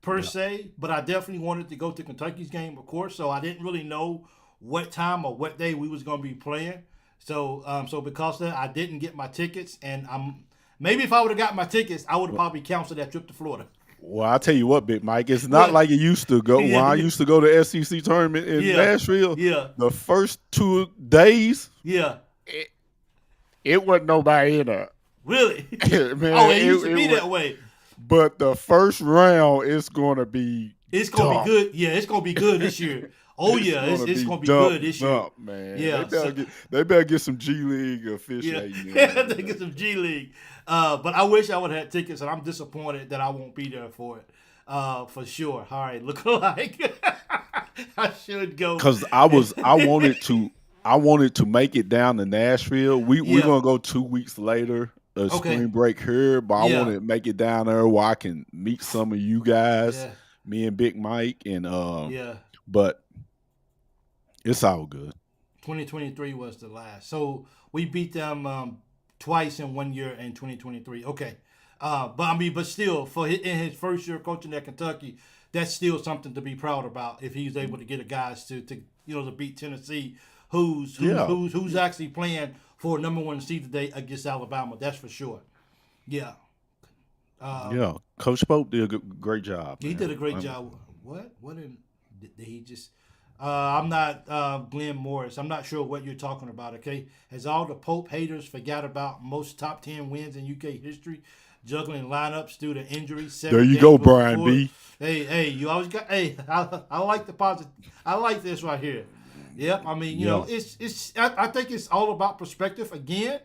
per se, but I definitely wanted to go to Kentucky's game, of course. So I didn't really know what time or what day we was going to be playing. So because of that, I didn't get my tickets, and maybe if I would have got my tickets, I would have probably canceled that trip to Florida. Well, I tell you what, Big Mike, it's not like it used to go. When I used to go to SEC tournament in Nashville, the first 2 days, it wasn't nobody in there. Really? Man, it used to be that way. But the first round, it's going to be It's going to be good. Yeah, it's going to be good this year. Oh, yeah, it's going to be good this year. Man. Yeah, they better get some G League officiating. Yeah, they get some G League. But I wish I would have had tickets, and I'm disappointed that I won't be there for it. For sure. All right, look like I should go because I wanted to make it down to Nashville. We're gonna go 2 weeks later, spring break here, but I want to make it down there where I can meet some of you guys, me and Big Mike, and But it's all good. 2023 was the last, so we beat them twice in 1 year in 2023. Okay. But still, in his first year coaching at Kentucky, that's still something to be proud about. If he's able to get the guys to beat Tennessee, who's actually playing for number 1 seed today against Alabama, that's for sure. Yeah. Coach Pope did a great job. He did a great job. What? Did he just? I'm not Glenn Morris. I'm not sure what you're talking about. Okay, has all the Pope haters forgot about most top 10 wins in UK history? Juggling lineups due to injuries. There you go, Brian B. Hey, you always got. Hey, I like the positive. I like this right here. Yep. I mean, you know, it's. I think it's all about perspective. Again,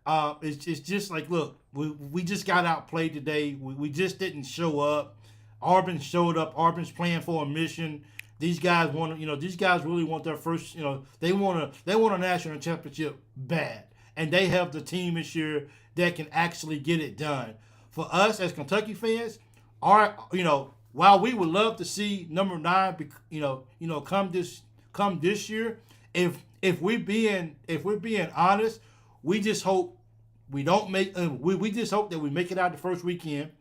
it's just like, look, we just got outplayed today. We just didn't show up. Auburn showed up. Auburn's playing for a mission. These guys want to. These guys really want their first. They want a national championship bad, and they have the team this year that can actually get it done. For us as Kentucky fans, while we would love to see number 9, come this year, if we're being honest, we just hope we don't make. We just hope that we make it out the first weekend.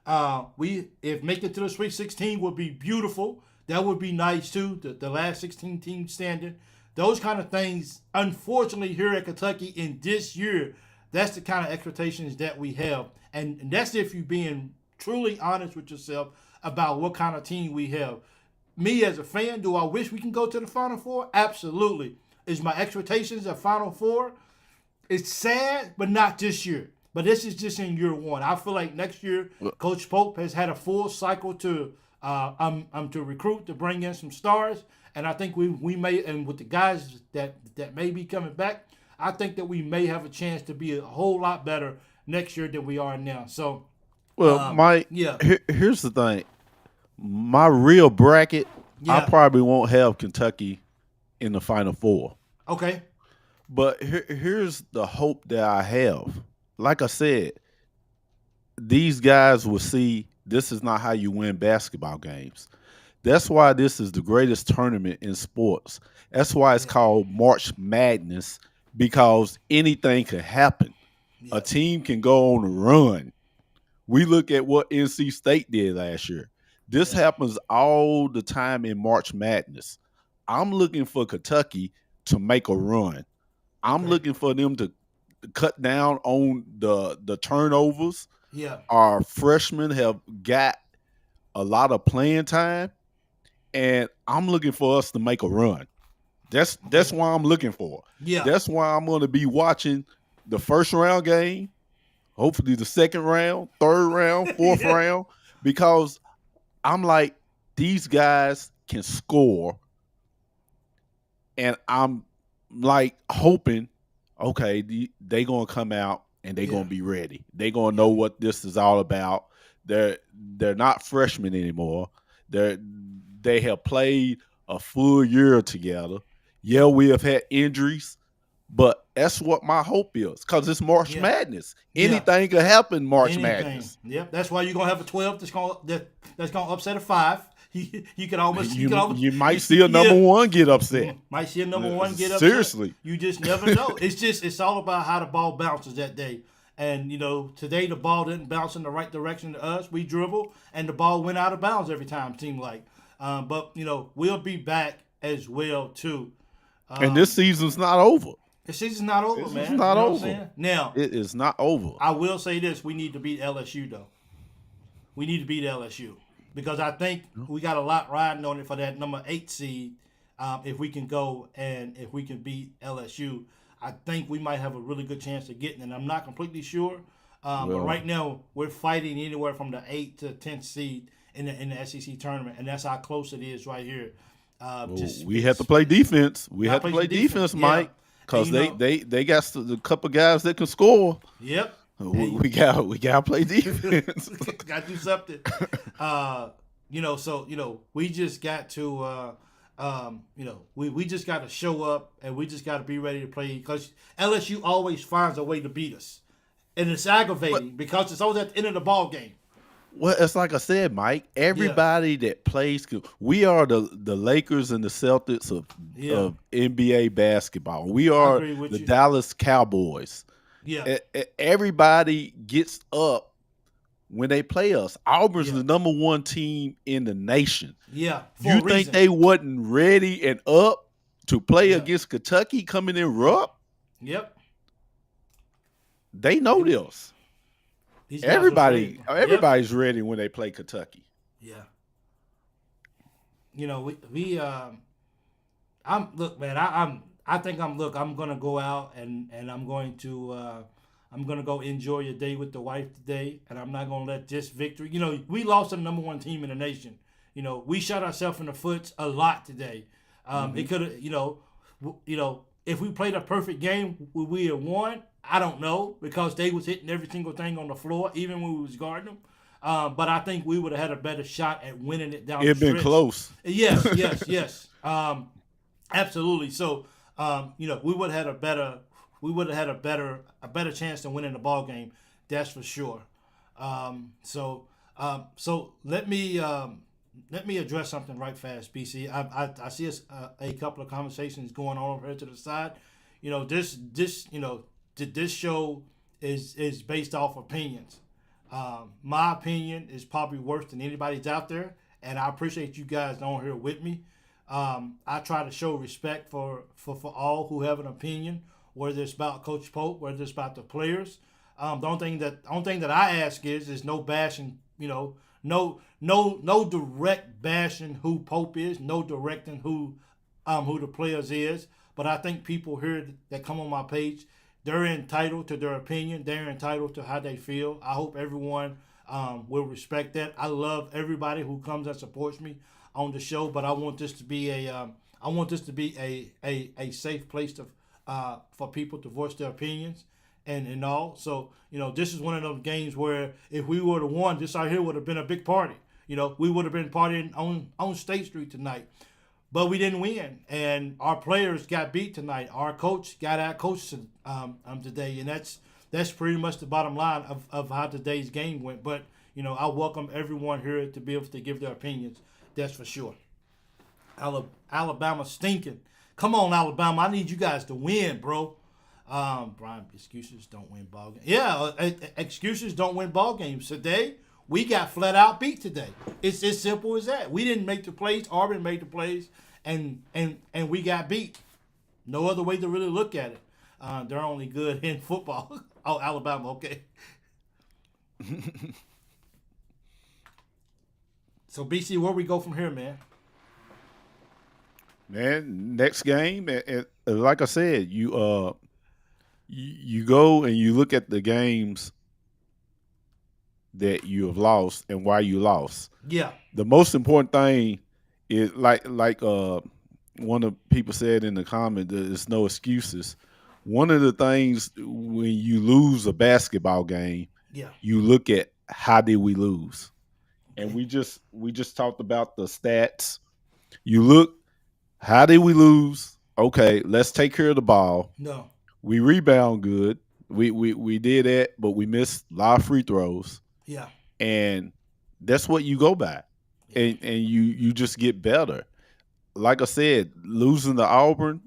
If make it to the Sweet 16 would be beautiful. That would be nice too. The last 16 team standing. Those kind of things, unfortunately, here at Kentucky in this year, that's the kind of expectations that we have. And that's if you're being truly honest with yourself about what kind of team we have. Me as a fan, do I wish we can go to the Final Four? Absolutely. Is my expectations of Final Four? It's sad, but not this year. But this is just in year 1. I feel like next year, Coach Pope has had a full cycle to recruit, to bring in some stars. And I think we may, and with the guys that may be coming back, I think that we may have a chance to be a whole lot better next year than we are now. So, Mike, here's the thing. My real bracket, I probably won't have Kentucky in the Final Four. Okay. But here's the hope that I have. Like I said, these guys will see this is not how you win basketball games. That's why this is the greatest tournament in sports. That's why it's called March Madness, because anything can happen. Yeah. A team can go on a run. We look at what NC State did last year. This happens all the time in March Madness. I'm looking for Kentucky to make a run. I'm looking for them to cut down on the turnovers. Yeah. Our freshmen have got a lot of playing time, and I'm looking for us to make a run. That's why I'm looking for. Yeah. That's why I'm going to be watching the first round game, hopefully the second round, third round, fourth round, because I'm like, these guys can score, and I'm like hoping, okay, they going to come out and they going to be ready. They going to know what this is all about. They're not freshmen anymore. They have played a full year together. Yeah, we have had injuries, but that's what my hope is because it's March Yeah. Madness. Yeah. Anything could happen March Anything. Madness. Yep. That's why you're gonna have a 12 that's gonna upset a 5. You can almost You might see a number one get upset. Might see a number one get upset. Seriously. You just never know. It's all about how the ball bounces that day. And today the ball didn't bounce in the right direction to us. We dribble and the ball went out of bounds every time. It seemed like, but we'll be back as well too. And this season's not over. The season's not over, man. It's not over. Now it is not over. I will say this: we need to beat LSU though. We need to beat LSU because I think we got a lot riding on it for that number 8 seed. If we can go and if we can beat LSU, I think we might have a really good chance of getting it. I'm not completely sure, but right now we're fighting anywhere from the 8th to 10th seed in the SEC tournament, and that's how close it is right here. We have to play defense. We have to play defense, Mike, because they got a couple guys that can score. Yep. We got to play defense. Got to do something. We just got to. We just got to show up and we just got to be ready to play because LSU always finds a way to beat us, and it's aggravating because it's always at the end of the ball game. Well, it's like I said, Mike. Everybody that plays, we are the Lakers and the Celtics of NBA basketball. We are the Dallas Cowboys. Yeah, everybody gets up when they play us. Auburn's the number 1 team in the nation. Yeah, you think they wasn't ready and up to play against Kentucky coming in rough? Yep. They know this. Everybody's ready when they play Kentucky. Yeah. I'm gonna go out and I'm gonna go enjoy a day with the wife today, and I'm not gonna let this victory. We lost to the number 1 team in the nation. We shot ourselves in the foot a lot today. It could have, if we played a perfect game, would we have won? I don't know because they was hitting every single thing on the floor, even when we was guarding them. But I think we would have had a better shot at winning it down. It'd been close. Yes. Absolutely. So, we would have had a better chance to winning the ball game. That's for sure. So let me address something right fast, BC. I see a couple of conversations going on over here to the side. This show is based off opinions. My opinion is probably worse than anybody's out there, and I appreciate you guys on here with me. I try to show respect for all who have an opinion, whether it's about Coach Pope, whether it's about the players. The only thing that I ask is no bashing, no direct bashing who Pope is, no directing who the players is. But I think people here that come on my page, they're entitled to their opinion. They're entitled to how they feel. I hope everyone will respect that. I love everybody who comes and supports me on the show, but I want this to be a safe place for people to voice their opinions and all. So this is one of those games where if we would have won, this right here would have been a big party. We would have been partying on State Street tonight. But we didn't win, and our players got beat tonight. Our coach got out coached today, and that's pretty much the bottom line of how today's game went. But I welcome everyone here to be able to give their opinions. That's for sure. Alabama stinking. Come on, Alabama! I need you guys to win, bro. Brian, excuses don't win ball games. Yeah, excuses don't win ball games. Today we got flat out beat today. It's as simple as that. We didn't make the plays. Auburn made the plays, and we got beat. No other way to really look at it. They're only good in football. Oh, Alabama, okay. So, BC, where we go from here, man? Man, next game, and like I said, you go and you look at the games that you have lost and why you lost. Yeah. The most important thing is like one of the people said in the comment, there's no excuses. One of the things when you lose a basketball game, you look at how did we lose. And we just talked about the stats. You look How did we lose? Okay, let's take care of the ball. No. We rebound good. We did that, but we missed a lot of free throws. Yeah. And that's what you go by. Yeah. And you just get better. Like I said, losing to Auburn,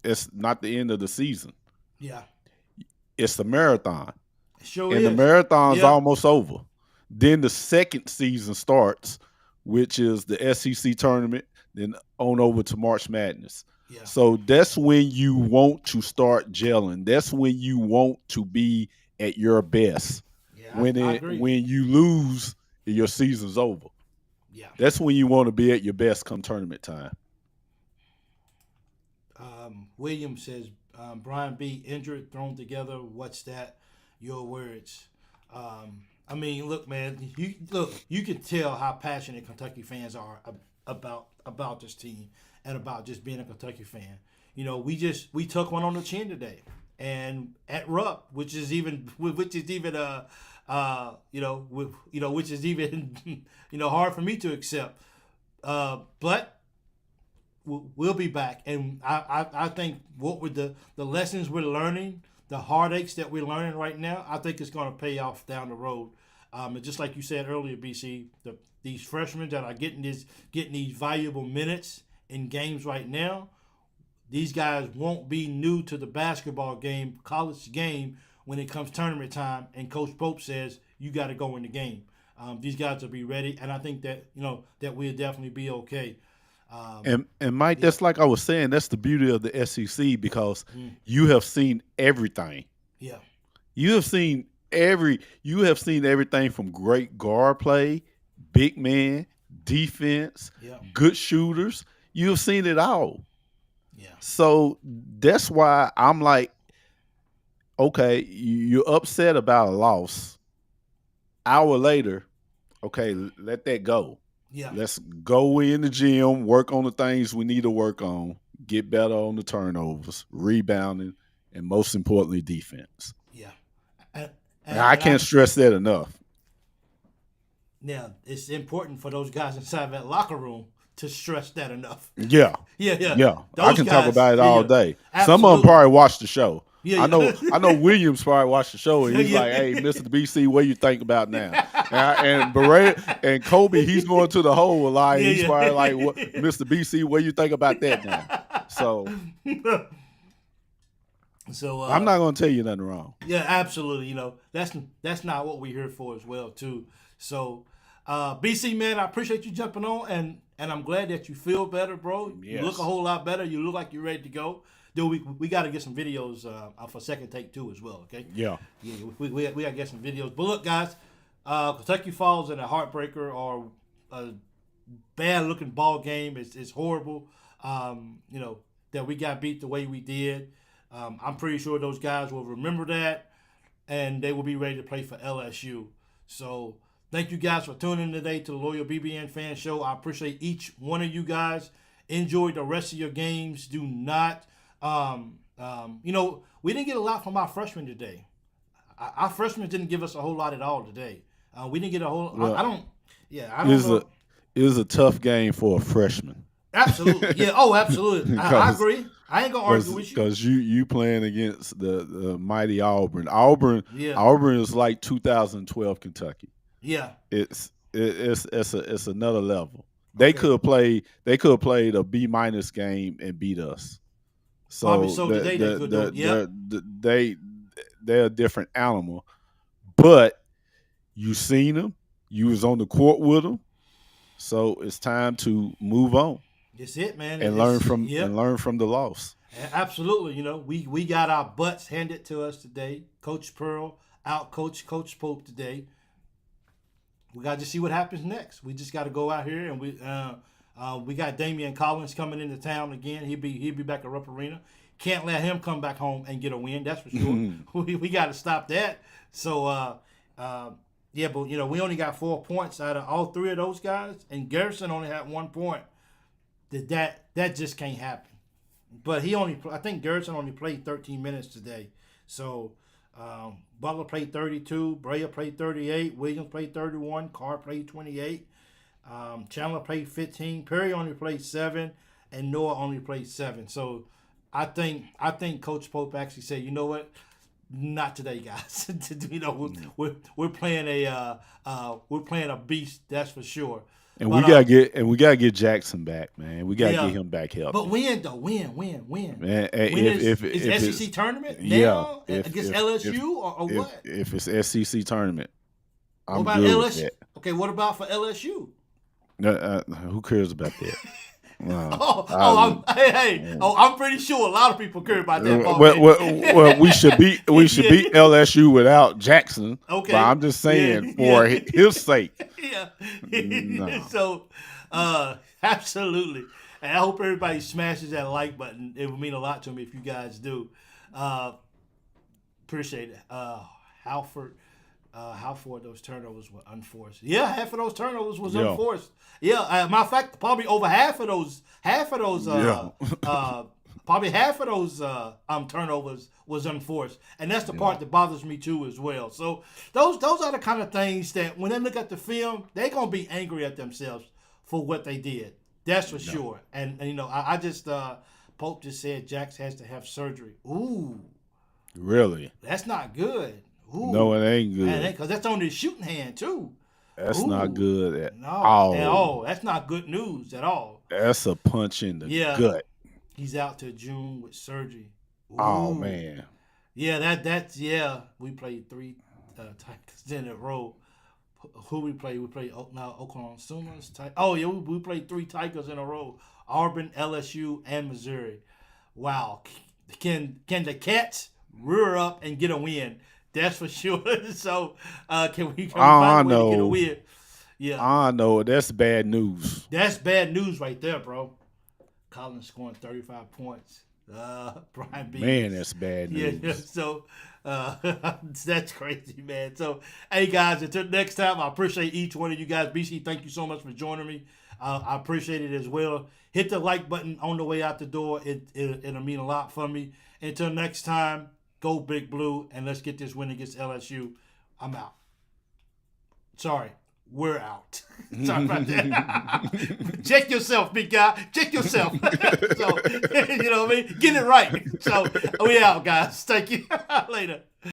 it's not the end of the season. Yeah. It's the marathon. It sure And is. the marathon's Yep. almost over. Then the second season starts, which is the SEC tournament, then on over to March Madness. Yeah. So that's when you want to start gelling. That's when you want to be at your best. Yeah. When I agree. when you lose, your season's over. Yeah. That's when you want to be at your best come tournament time. Williams says Brian B. injured, thrown together. What's that? Your words. I mean, look, man. You can tell how passionate Kentucky fans are about this team and about just being a Kentucky fan. You know, we took one on the chin today, and at Rupp, which is even which is even hard for me to accept. But we'll be back, and I think what with the lessons we're learning, the heartaches that we're learning right now, I think it's going to pay off down the road. And just like you said earlier, BC, these freshmen that are getting these valuable minutes in games right now, these guys won't be new to the basketball game, college game, when it comes tournament time. And Coach Pope says you got to go in the game. These guys will be ready, and I think that that we'll definitely be okay. And Mike, that's like I was saying, that's the beauty of the SEC because you have seen everything. Yeah. You have seen everything from great guard play, big man, defense, good shooters. You have seen it all. Yeah. So that's why I'm like, okay, you're upset about a loss. Hour later, okay, let that go. Yeah. Let's go in the gym, work on the things we need to work on, get better on the turnovers, rebounding, and most importantly, defense. Yeah. And I can't stress that enough. Now, it's important for those guys inside that locker room to stress that enough. Yeah. Yeah. Those I can talk about it all day. Absolutely. Some of them probably watch the show. Yeah. I know Williams probably watched the show, and he's like, "Hey, Mr. BC, what you think about now?" And Beret and Kobe, he's going to the hole a lot. He's probably like, "What, Mr. BC, what you think about that now?" So I'm not going to tell you nothing wrong. Yeah, absolutely. That's not what we're here for as well, too. So, BC, man, I appreciate you jumping on, and I'm glad that you feel better, bro. Yes. You look a whole lot better. You look like you're ready to go. Dude, we got to get some videos for second take too as well. Okay. Yeah. Yeah, we got to get some videos. But look, guys, Kentucky Falls and a heartbreaker or a bad looking ball game. It's horrible. That we got beat the way we did. I'm pretty sure those guys will remember that, and they will be ready to play for LSU. So thank you guys for tuning in today to the Loyal BBN Fan Show. I appreciate each one of you guys. Enjoy the rest of your games. Do not. We didn't get a lot from our freshmen today. Our freshmen didn't give us a whole lot at all today. We didn't get a whole. Well, I don't know. It was a tough game for a freshman. Absolutely. Yeah. Oh, absolutely. I agree. I ain't gonna argue with you because you playing against the mighty Auburn. Auburn is like 2012 Kentucky. Yeah. It's another level. They could play. They could have played a B- game and beat us. So probably so today they could do. Yeah. They're a different animal, but you seen them. You was on the court with them. So it's time to move on. That's it, man. And learn from the loss. Absolutely. We got our butts handed to us today. Coach Pearl out-coached Coach Pope today. We got to see what happens next. We just got to go out here, and we got Damian Collins coming into town again. He'll be back at Rupp Arena. Can't let him come back home and get a win. That's for sure. we got to stop that. So but we only got 4 points out of all three of those guys, and Garrison only had 1 point. That just can't happen. But I think Garrison only played 13 minutes today. So Butler played 32, Brea played 38, Williams played 31, Carr played 28, Chandler played 15, Perry only played 7, and Noah only played 7. So I think Coach Pope actually said, you know what? Not today, guys. We're playing a beast, that's for sure. And we gotta get Jackson back, man. We gotta get him back healthy. But win. Man, is SEC tournament now against LSU or what? If it's SEC tournament, I'm what about good LSU? with that. Okay, what about for LSU? Who cares about that? I'm pretty sure a lot of people care about that. Well, we should beat LSU without Jackson. Okay, but I'm just saying for his sake. Yeah. No. So, absolutely. And I hope everybody smashes that like button. It would mean a lot to me if you guys do. Appreciate it. How far those turnovers were unforced. Yeah, half of those turnovers was unforced. Yeah, matter of fact, probably over half of those turnovers was unforced, and that's the part that bothers me too as well. So those are the kind of things that when they look at the film, they're gonna be angry at themselves for what they did. That's for sure. And I just Pope just said Jax has to have surgery. Ooh, really? That's not good. Ooh. No, it ain't good. Because that's on his shooting hand, too. That's not good at all. At all. That's not good news at all. That's a punch in the gut. He's out till June with surgery. Ooh. Oh, man. Yeah, that's we played 3 Tigers in a row. Who we played? We played Oklahoma Sooners. We played 3 Tigers in a row. Auburn, LSU, and Missouri. Wow. Can the Cats rear up and get a win? That's for sure. So, can we find a way to get a win? Yeah. I know. That's bad news. That's bad news right there, bro. Collins scoring 35 points. Brian B. Man, that's bad news. Yeah. So, that's crazy, man. So, hey, guys, until next time, I appreciate each one of you guys. BC, thank you so much for joining me. I appreciate it as well. Hit the like button on the way out the door. It'll mean a lot for me. Until next time. Go Big Blue, and let's get this win against LSU. I'm out. Sorry, we're out. Sorry about that. Check yourself, big guy. Check yourself. So, you know what I mean? Get it right. So, we out, guys. Thank you. Later.